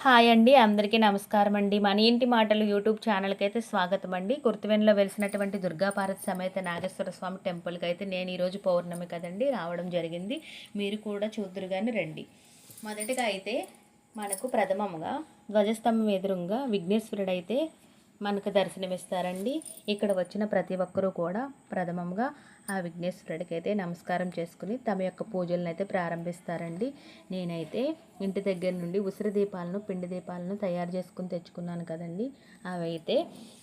Hi అండి, అందరికీ నమస్కారం అండి. మన ఇంటి మాటలు యూట్యూబ్ ఛానల్కి అయితే స్వాగతం అండి. కుర్తివెన్లో వెలిసినటువంటి దుర్గాపార్వతి సమేత నాగేశ్వర స్వామి టెంపుల్కి అయితే నేను ఈరోజు పౌర్ణమి కదండి రావడం జరిగింది. మీరు కూడా చూద్దురు కానీ రండి. మొదటిగా అయితే మనకు ప్రథమంగా ధ్వజస్తంభం ఎదురుగా విఘ్నేశ్వరుడు అయితే మనకు దర్శనమిస్తారండి. ఇక్కడ వచ్చిన ప్రతి ఒక్కరూ కూడా ప్రథమంగా ఆ విఘ్నేశ్వరుడికి అయితే నమస్కారం చేసుకుని తమ యొక్క పూజలను అయితే ప్రారంభిస్తారండి. నేనైతే ఇంటి దగ్గర నుండి ఉసిరి దీపాలను, పిండి దీపాలను తయారు చేసుకుని తెచ్చుకున్నాను కదండి. అవి అయితే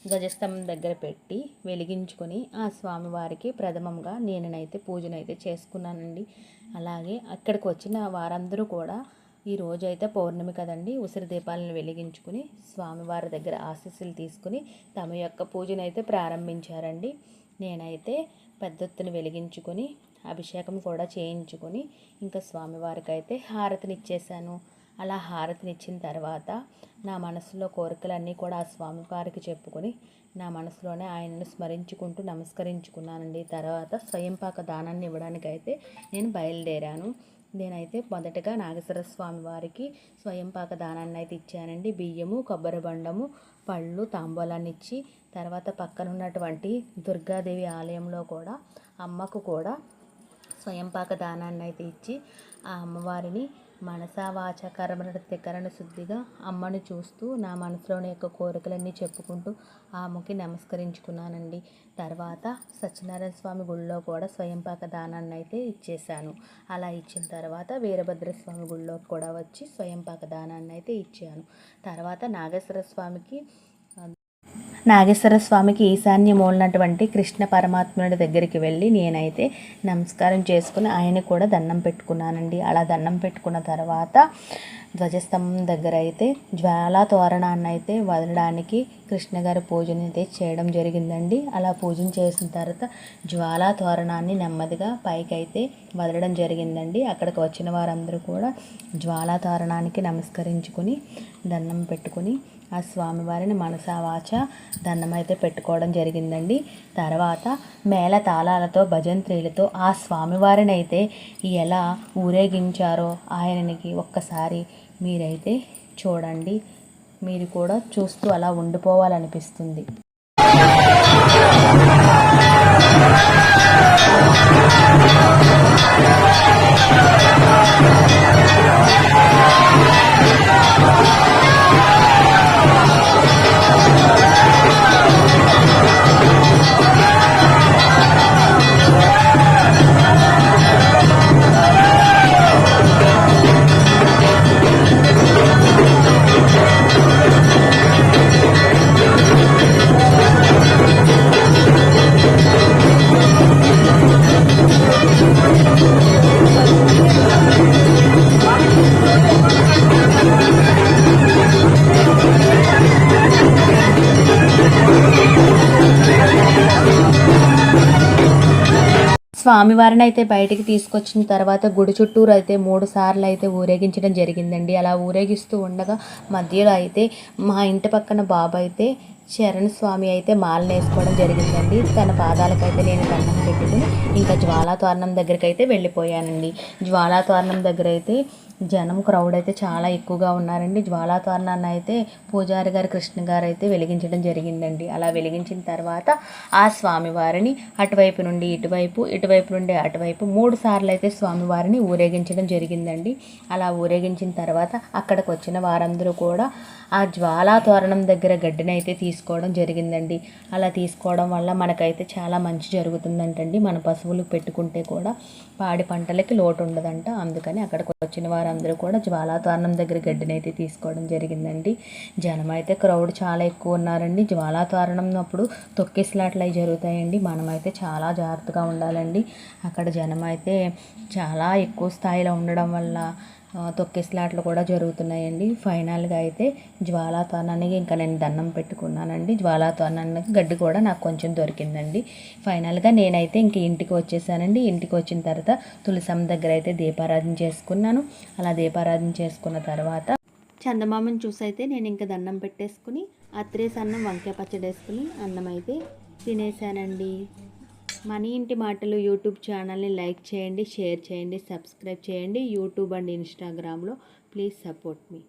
ధ్వజస్తంభం దగ్గర పెట్టి వెలిగించుకొని ఆ స్వామివారికి ప్రథమంగా నేనైతే పూజనైతే చేసుకున్నానండి. అలాగే అక్కడికి వచ్చిన వారందరూ కూడా ఈ రోజు అయితే పౌర్ణమి కదండి, ఉసిరి దీపాలను వెలిగించుకుని స్వామివారి దగ్గర ఆశీస్సులు తీసుకుని తమ యొక్క పూజనైతే ప్రారంభించారండి. నేనైతే పెద్దొత్తుని వెలిగించుకొని అభిషేకం కూడా చేయించుకొని ఇంకా స్వామివారికి అయితే హారతినిచ్చేసాను. అలా హారతినిచ్చిన తర్వాత నా మనసులో కోరికలన్నీ కూడా ఆ స్వామివారికి చెప్పుకొని నా మనసులోనే ఆయనను స్మరించుకుంటూ నమస్కరించుకున్నానండి. తర్వాత స్వయంపాక దానాన్ని ఇవ్వడానికి అయితే నేను బయలుదేరాను. నేనైతే మొదటగా నాగేశ్వర స్వామి వారికి స్వయంపాక దానాన్ని అయితే ఇచ్చానండి. బియ్యము, కొబ్బరి బండము, పళ్ళు, తాంబూలాన్ని ఇచ్చి తర్వాత పక్కన ఉన్నటువంటి దుర్గాదేవి ఆలయంలో కూడా అమ్మకు కూడా స్వయంపాక దానాన్ని అయితే ఇచ్చి ఆ అమ్మవారిని మనసా వాచ కర్మణ శుద్ధిగా అమ్మని చూస్తూ నా మనసులోని యొక్క కోరికలన్నీ చెప్పుకుంటూ ఆమెకి నమస్కరించుకున్నానండి. తర్వాత సత్యనారాయణ స్వామి గుళ్ళో కూడా స్వయంపాక దానాన్ని అయితే ఇచ్చేసాను. అలా ఇచ్చిన తర్వాత వీరభద్రస్వామి గుళ్ళో కూడా వచ్చి స్వయంపాక దానాన్ని అయితే ఇచ్చాను. తర్వాత నాగేశ్వర స్వామికి ఈశాన్యమూలనటువంటి కృష్ణ పరమాత్ముడి దగ్గరికి వెళ్ళి నేనైతే నమస్కారం చేసుకుని ఆయన కూడా దండం పెట్టుకున్నానండి. అలా దండం పెట్టుకున్న తర్వాత ధ్వజస్తంభం దగ్గర అయితే జ్వాలా తోరణాన్ని అయితే వదలడానికి కృష్ణ గారి పూజను అయితే చేయడం జరిగిందండి. అలా పూజన చేసిన తర్వాత జ్వాలా తోరణాన్ని నెమ్మదిగా పైకి అయితే వదలడం జరిగిందండి. అక్కడికి వచ్చిన వారందరూ కూడా జ్వాలా తోరణానికి నమస్కరించుకుని దండం పెట్టుకుని ఆ స్వామివారిని మనసా వాచ దండం అయితే పెట్టుకోవడం జరిగిందండి. తర్వాత మేళ తాళాలతో భజంత్రీలతో ఆ స్వామివారిని అయితే ఎలా ఊరేగించారో ఆయనకి ఒక్కసారి మీరైతే చూడండి. మీరు కూడా చూస్తూ అలా ఉండిపోవాలనిపిస్తుంది. స్వామివారిని అయితే బయటికి తీసుకొచ్చిన తర్వాత గుడి చుట్టూరు అయితే 3 సార్లు అయితే ఊరేగించడం జరిగిందండి. అలా ఊరేగిస్తూ ఉండగా మధ్యలో అయితే మా ఇంటి పక్కన బాబు అయితే శరణ్ స్వామి అయితే మాలను వేసుకోవడం జరిగిందండి. తన పాదాలకైతే నేను దండం పెట్టుకుని ఇంకా జ్వాలా తోరణం దగ్గరికి అయితే వెళ్ళిపోయానండి. జ్వాలా తోరణం దగ్గర అయితే జనం క్రౌడ్ అయితే చాలా ఎక్కువగా ఉన్నారండి. జ్వాలా తోరణాన్ని అయితే పూజారి గారు కృష్ణ గారు అయితే వెలిగించడం జరిగిందండి. అలా వెలిగించిన తర్వాత ఆ స్వామివారిని అటువైపు నుండి ఇటువైపు, ఇటువైపు నుండి అటువైపు 3 సార్లు అయితే స్వామివారిని ఊరేగించడం జరిగిందండి. అలా ఊరేగించిన తర్వాత అక్కడికి వచ్చిన వారందరూ కూడా ఆ జ్వాలా తోరణం దగ్గర గడ్డినైతే తీసుకోవడం జరిగిందండి. అలా తీసుకోవడం వల్ల మనకైతే చాలా మంచి జరుగుతుందంటండి. మన పశువులు పెట్టుకుంటే కూడా పాడి పంటలకి లోటు ఉండదంట. అందుకని అక్కడికి వచ్చిన వారందరూ కూడా జ్వాలా తోరణం దగ్గర గడ్డినైతే తీసుకోవడం జరిగిందండి. జనం అయితే క్రౌడ్ చాలా ఎక్కువ ఉన్నారండి. జ్వాలా తోరణం అప్పుడు తొక్కిసలాట్లు అవి జరుగుతాయండి. మనమైతే చాలా జాగ్రత్తగా ఉండాలండి. అక్కడ జనం అయితే చాలా ఎక్కువ స్థాయిలో ఉండడం వల్ల తొక్కిసలాట్లు కూడా జరుగుతున్నాయండి. ఫైనల్గా అయితే జ్వాలా తోరణానికి ఇంకా నేను దండం పెట్టుకున్నానండి. జ్వాలా తోరణానికి గడ్డి కూడా నాకు కొంచెం దొరికిందండి. ఫైనల్గా నేనైతే ఇంక ఇంటికి వచ్చేసానండి. ఇంటికి వచ్చిన తర్వాత తులసమ్మ దగ్గర అయితే దీపారాధన చేసుకున్నాను. అలా దీపారాధన చేసుకున్న తర్వాత చందమామని చూసైతే నేను ఇంకా దండం పెట్టేసుకుని అత్రేసి అన్నం వంకాయ పచ్చడి వేసుకుని అన్నం అయితే తినేసానండి. మన ఇంటి మాటలు యూట్యూబ్ ఛానల్ని లైక్ చేయండి, షేర్ చేయండి, సబ్స్క్రైబ్ చేయండి. యూట్యూబ్ అండ్ ఇన్స్టాగ్రామ్లో ప్లీజ్ సపోర్ట్ మీ.